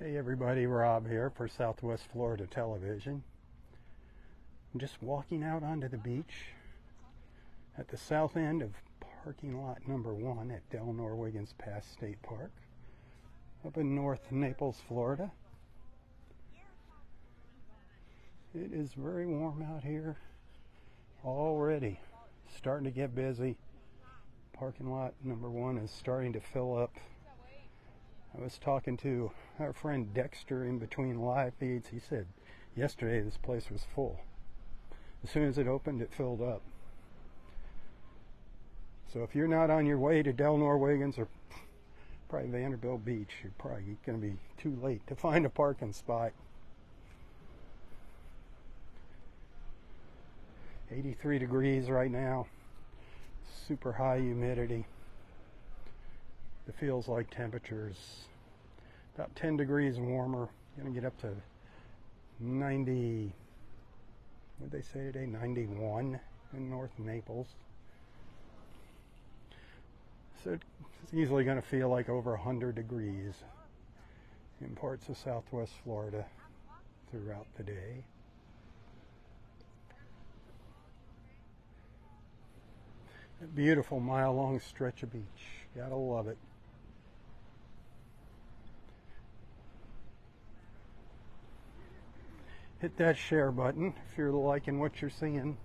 Hey everybody, Rob here for Southwest Florida Television. I'm just walking out onto the beach at the south end of parking lot number 1 at Delnor Wiggins Pass State Park up in North Naples, Florida. It is very warm out here already, starting to get busy. Parking lot number 1 is starting to fill up. I was talking to our friend Dexter in between live feeds. He said yesterday this place was full. As soon as it opened, it filled up. So if you're not on your way to Delnor Wiggins or probably Vanderbilt Beach, you're probably going to be too late to find a parking spot. 83 degrees right now. Super high humidity. It feels like temperatures about 10 degrees warmer. Going to get up to 90, what did they say today? 91 in North Naples. So it's easily going to feel like over 100 degrees in parts of Southwest Florida throughout the day. A beautiful mile-long stretch of beach. Gotta love it. Hit that share button if you're liking what you're seeing.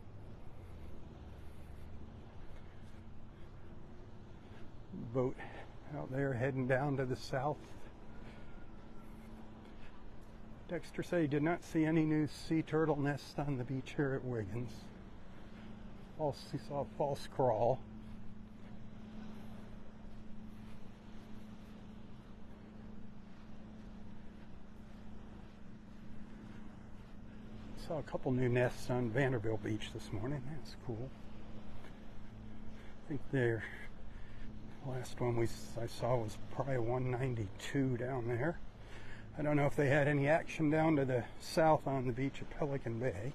Boat out there heading down to the south. Dexter said he did not see any new sea turtle nests on the beach here at Wiggins. He saw a false crawl. Saw a couple new nests on Vanderbilt Beach this morning. That's cool. I think the last one I saw was probably 192 down there. I don't know if they had any action down to the south on the beach at Pelican Bay.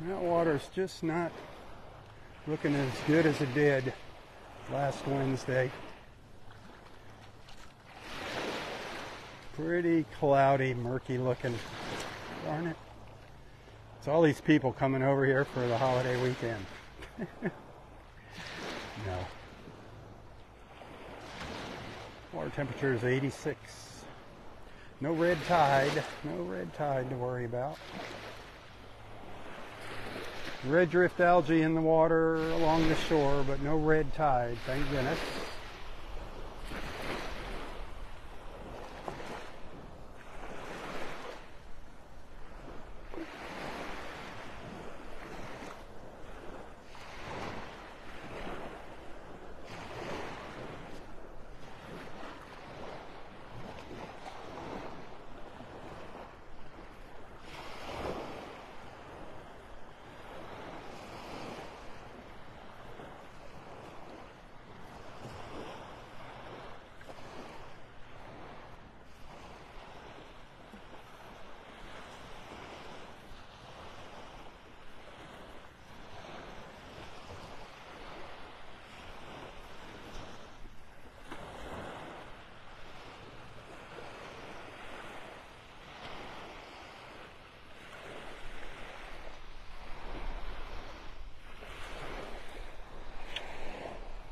That water's just not looking as good as it did last Wednesday. Pretty cloudy, murky looking. Darn it. It's all these people coming over here for the holiday weekend. No. Water temperature is 86. No red tide. No red tide to worry about. Red drift algae in the water along the shore, but no red tide, thank goodness.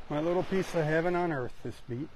My little piece of heaven on earth, this beach.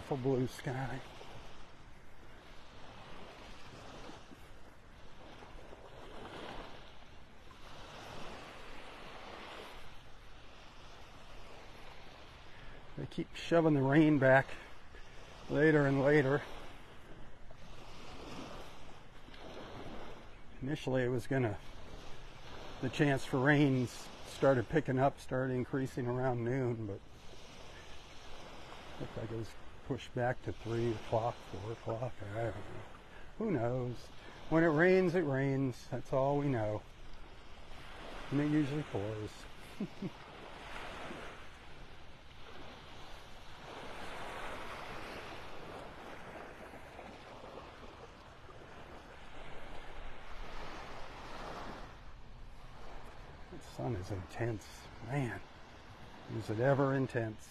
beautiful blue sky. They keep shoving the rain back later and later. Initially it was the chance for rains started picking up, started increasing around noon, but looked like it was pushed back to 3 o'clock, 4 o'clock, I don't know. Who knows? When it rains, that's all we know. And it usually pours. The sun is intense. Man, is it ever intense.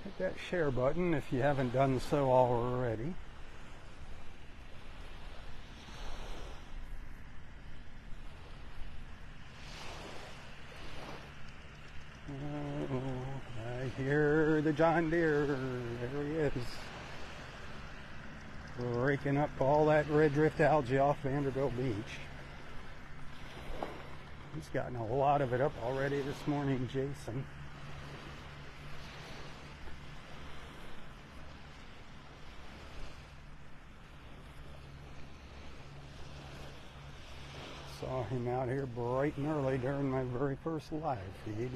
Hit that share button if you haven't done so already. Oh, I hear the John Deere. There he is. Raking up all that red drift algae off Vanderbilt Beach. He's gotten a lot of it up already this morning, Jason. Saw him out here bright and early during my very first live feed.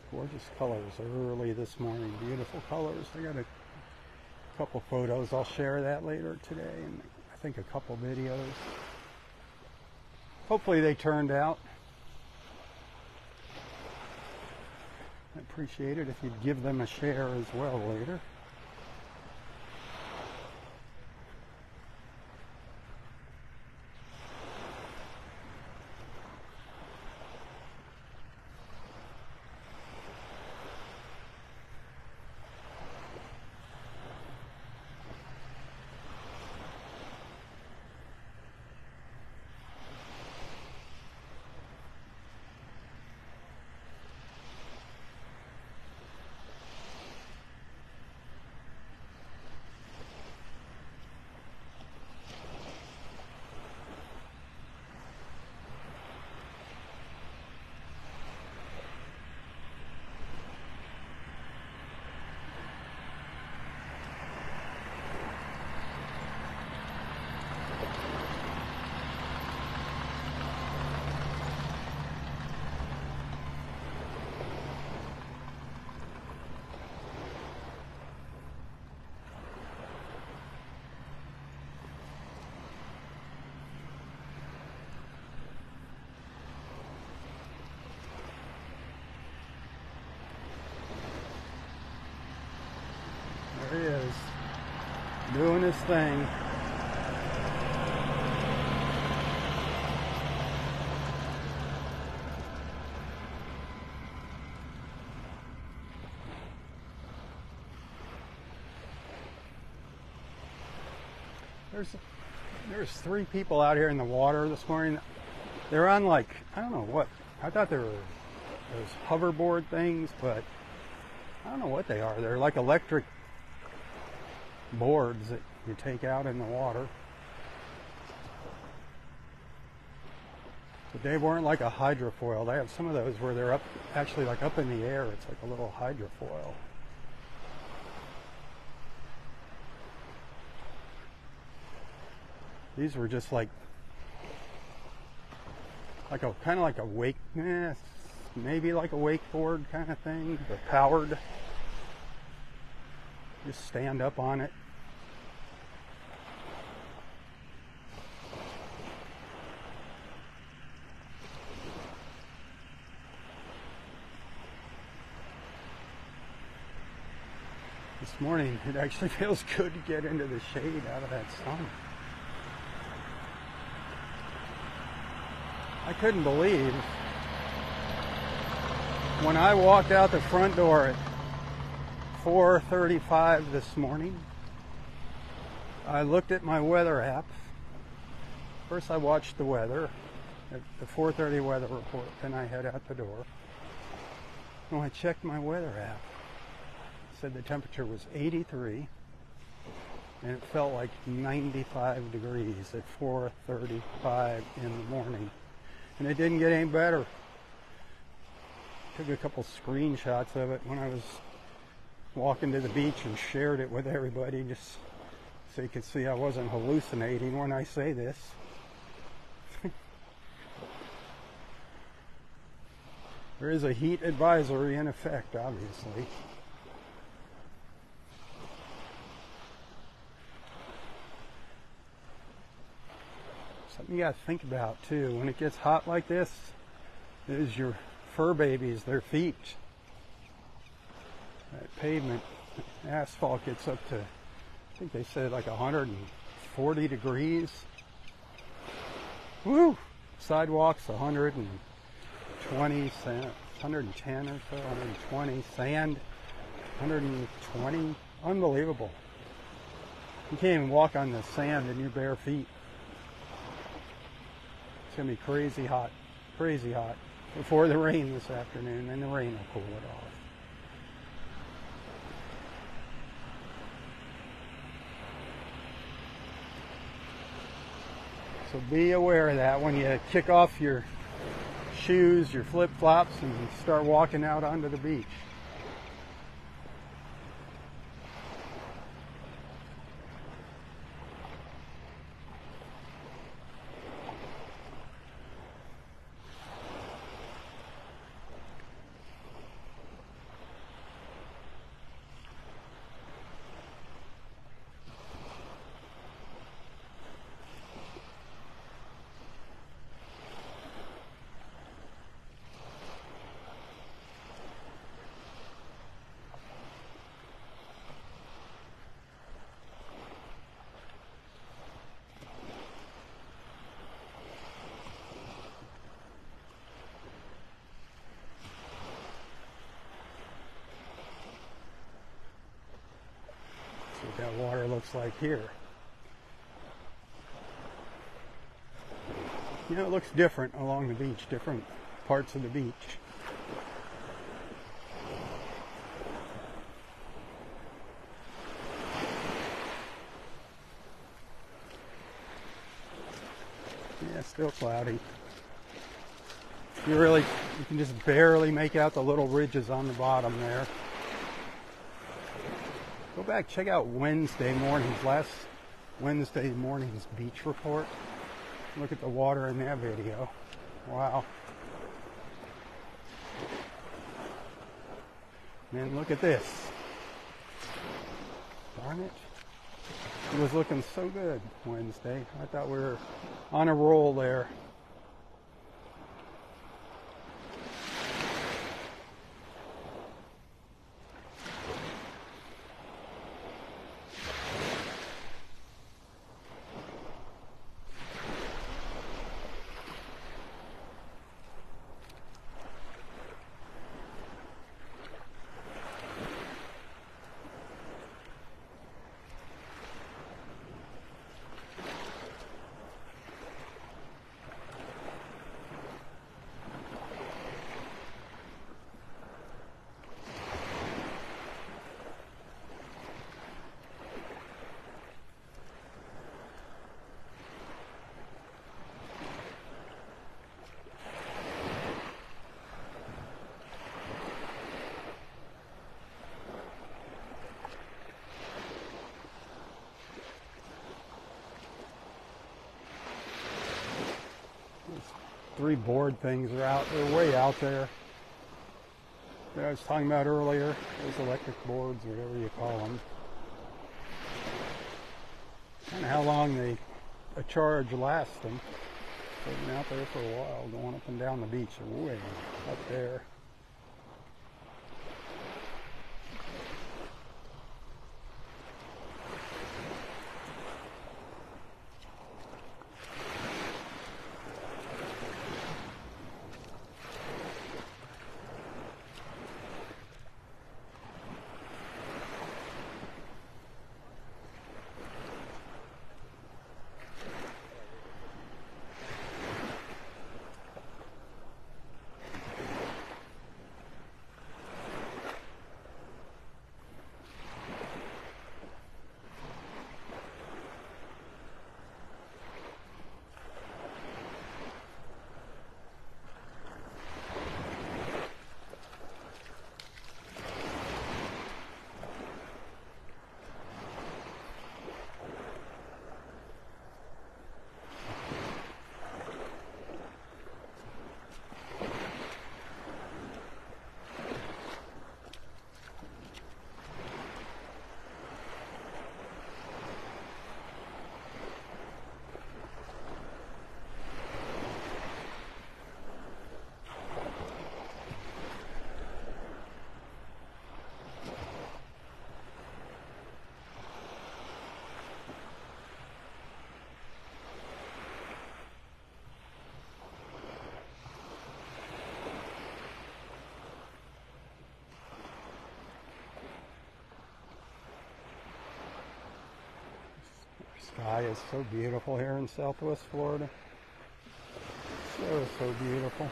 Gorgeous colors early this morning. Beautiful colors. I got a couple photos. I'll share that later today, and I think a couple videos. Hopefully they turned out. I appreciate it if you'd give them a share as well later. There he is, doing his thing. There's 3 people out here in the water this morning. They're on, like, I don't know what. I thought they were those hoverboard things, but I don't know what they are. They're like electric boards that you take out in the water. But they weren't like a hydrofoil. They have some of those where they're actually like up in the air. It's like a little hydrofoil. These were just like like a kind of like a maybe like a wakeboard kind of thing, but powered. Just stand up on it. This morning, it actually feels good to get into the shade out of that sun. I couldn't believe when I walked out the front door at 4:35 this morning, I looked at my weather app. First I watched the weather, at the 4:30 weather report, then I head out the door. When I checked my weather app, it said the temperature was 83 and it felt like 95 degrees at 4:35 in the morning. And it didn't get any better. Took a couple screenshots of it when I was walking to the beach and shared it with everybody just so you could see I wasn't hallucinating when I say this. There is a heat advisory in effect, obviously. Something you gotta think about too, when it gets hot like this, is your fur babies, their feet. That pavement, asphalt gets up to, I think they said like 140 degrees. Woo! Sidewalks 120, 110 or so, 120. Sand, 120. Unbelievable. You can't even walk on the sand in your bare feet. It's going to be crazy hot before the rain this afternoon, and the rain will cool it off. So be aware of that when you kick off your shoes, your flip-flops, and start walking out onto the beach. See what that water looks like here. You know, it looks different along the beach, different parts of the beach. Yeah, still cloudy. You can just barely make out the little ridges on the bottom there. Go back, check out last Wednesday morning's beach report. Look at the water in that video. Wow. And look at this. Darn it. It was looking so good Wednesday. I thought we were on a roll there. three board things are out. They're way out there. That I was talking about earlier. Those electric boards, or whatever you call them. Kind of how long a charge lasts them. They've been out there for a while, going up and down the beach. They're way up there. Sky is so beautiful here in Southwest Florida. So beautiful.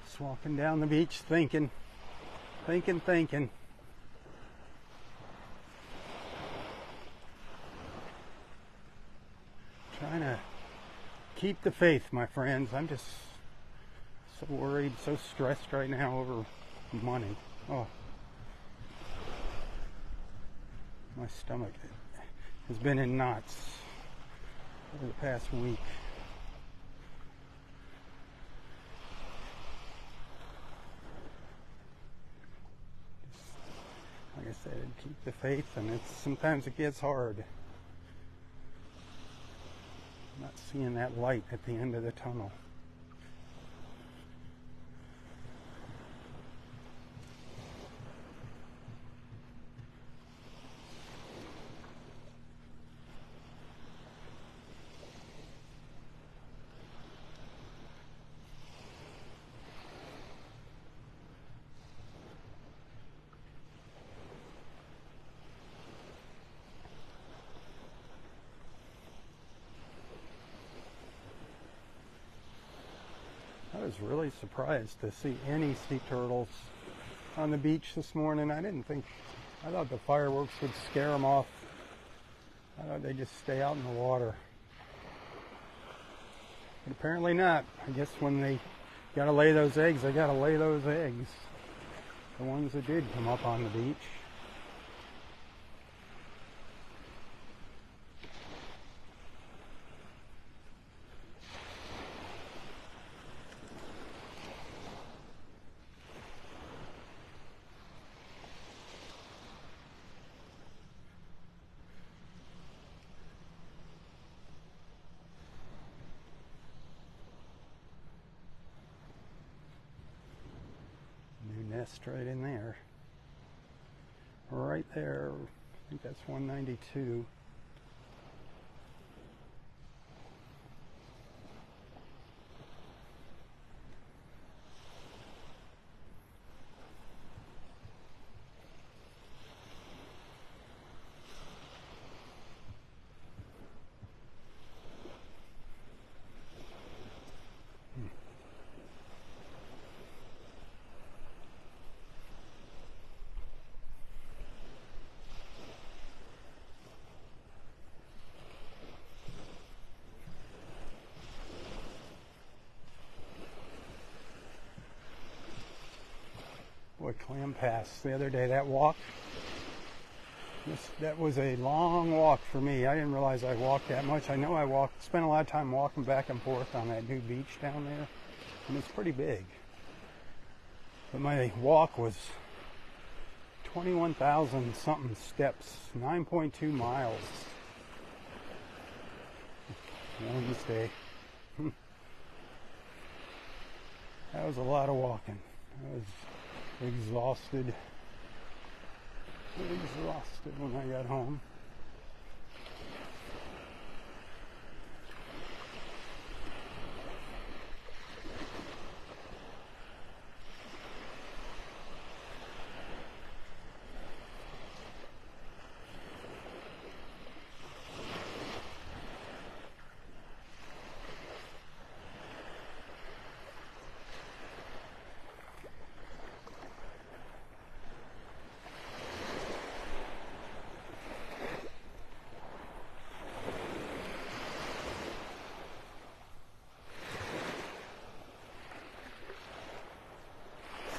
Just walking down the beach thinking. Trying to keep the faith, my friends. I'm just so worried, so stressed right now over money. Oh, my stomach has been in knots over the past week. Like I said, keep the faith, and sometimes it gets hard. Not seeing that light at the end of the tunnel. I was really surprised to see any sea turtles on the beach this morning. I thought the fireworks would scare them off. I thought they'd just stay out in the water. But apparently not. I guess when they gotta lay those eggs, they gotta lay those eggs. The ones that did come up on the beach. west right in there. Right there. I think that's 192. Boy, Clam Pass the other day, that walk, that was a long walk for me. I didn't realize I walked that much. I know I spent a lot of time walking back and forth on that new beach down there, and it's pretty big. But my walk was 21,000 something steps, 9.2 miles. Wednesday. That was a lot of walking. I was exhausted when I got home.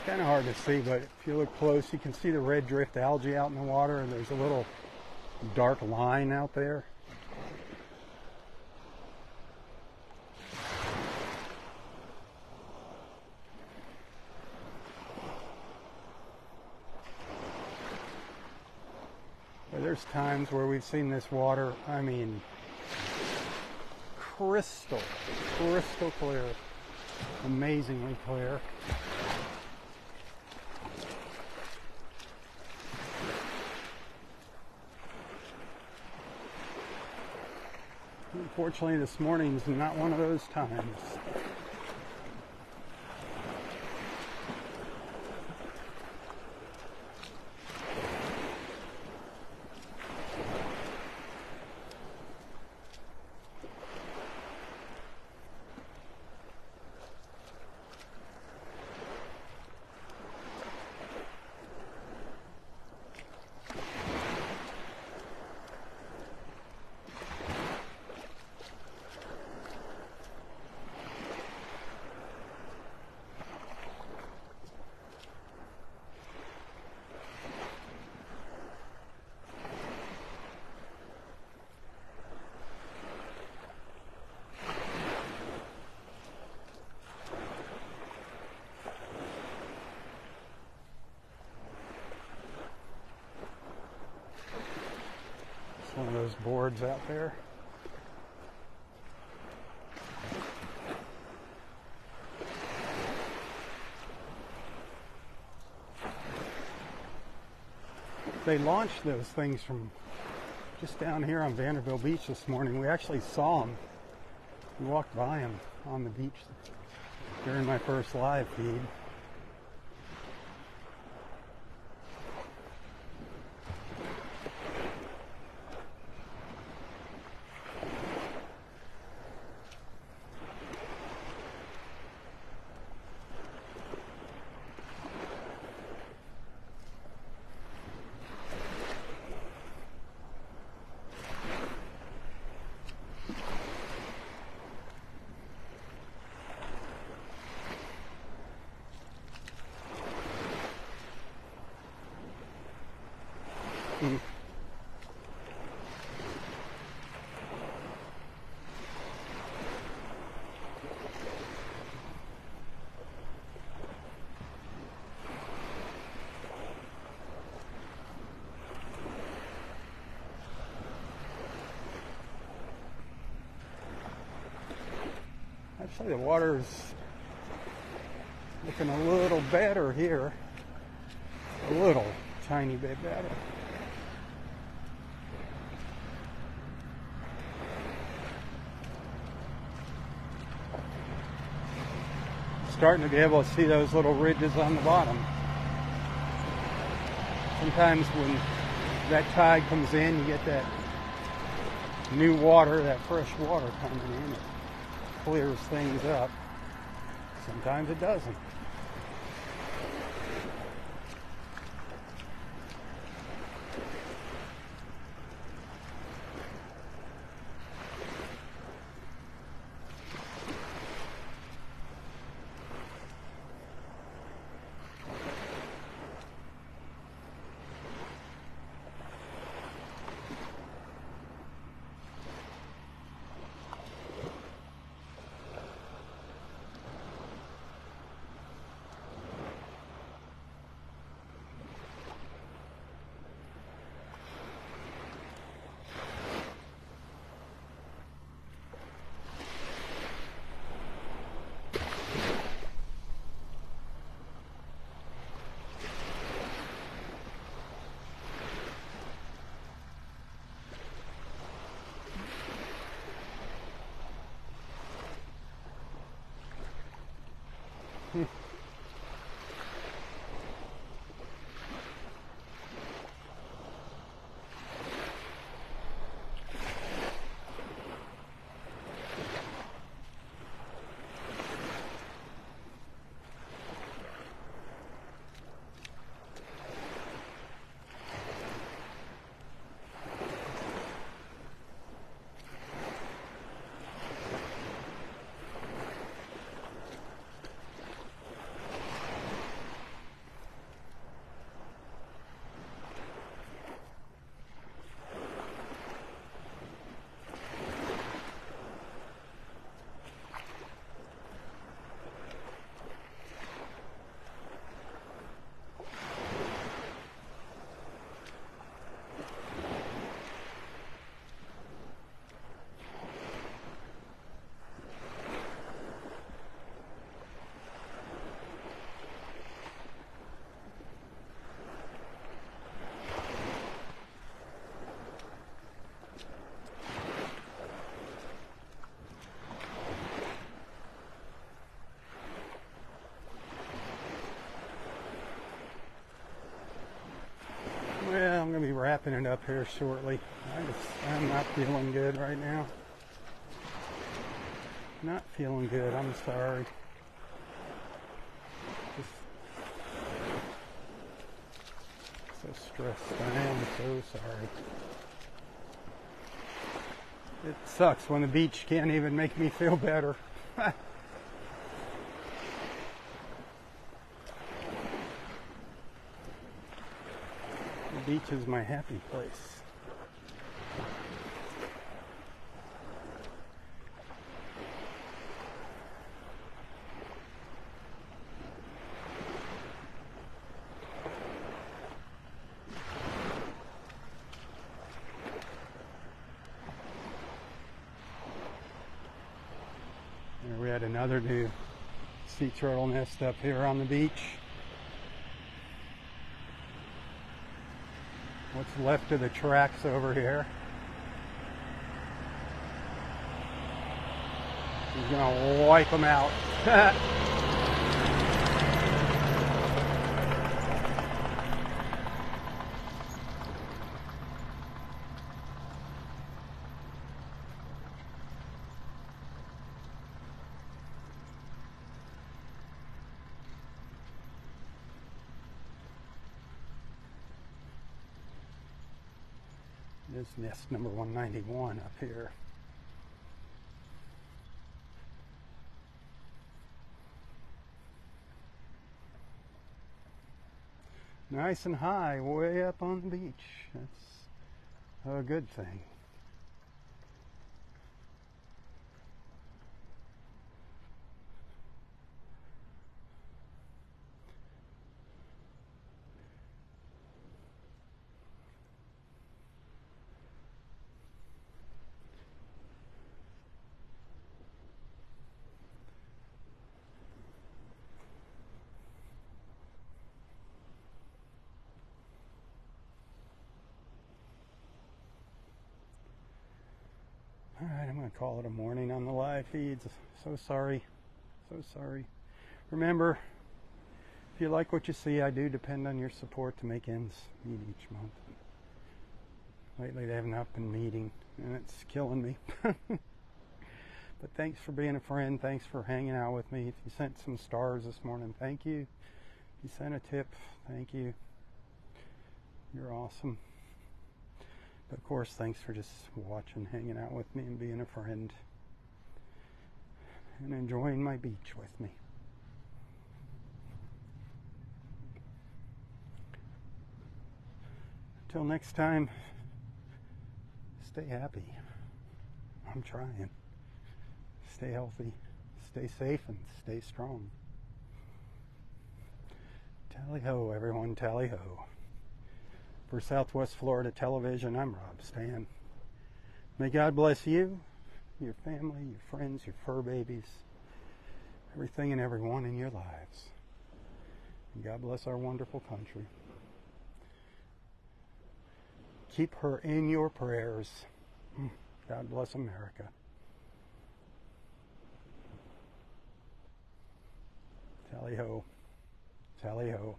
Kind of hard to see, but if you look close, you can see the red drift algae out in the water, and there's a little dark line out there. But there's times where we've seen this water, I mean, crystal clear, amazingly clear. Unfortunately, this morning's not one of those times. One of those boards out there. They launched those things from just down here on Vanderbilt Beach this morning. We actually saw them. We walked by them on the beach during my first live feed. Actually, the water's looking a little better here. a little tiny bit better. Starting to be able to see those little ridges on the bottom. Sometimes when that tide comes in, you get that new water, that fresh water coming in. It clears things up. Sometimes it doesn't. Well, I'm going to be wrapping it up here shortly. I'm not feeling good right now. Not feeling good, I'm sorry. Just so stressed. I am so sorry. It sucks when the beach can't even make me feel better. The beach is my happy place. And we had another new sea turtle nest up here on the beach. What's left of the tracks over here. He's gonna wipe them out. This nest number 191 up here. Nice and high, way up on the beach. That's a good thing. I call it a morning on the live feeds. So sorry. So sorry. Remember, if you like what you see, I do depend on your support to make ends meet each month. Lately they have not been meeting, and it's killing me. But thanks for being a friend. Thanks for hanging out with me. If you sent some stars this morning, thank you. If you sent a tip, thank you. You're awesome. But of course, thanks for just watching, hanging out with me, and being a friend. And enjoying my beach with me. Until next time, stay happy. I'm trying. Stay healthy, stay safe, and stay strong. Tally-ho, everyone, tally-ho. For Southwest Florida Television, I'm Robb Stan. May God bless you, your family, your friends, your fur babies, everything and everyone in your lives. And God bless our wonderful country. Keep her in your prayers. God bless America. Tally-ho. Tally-ho.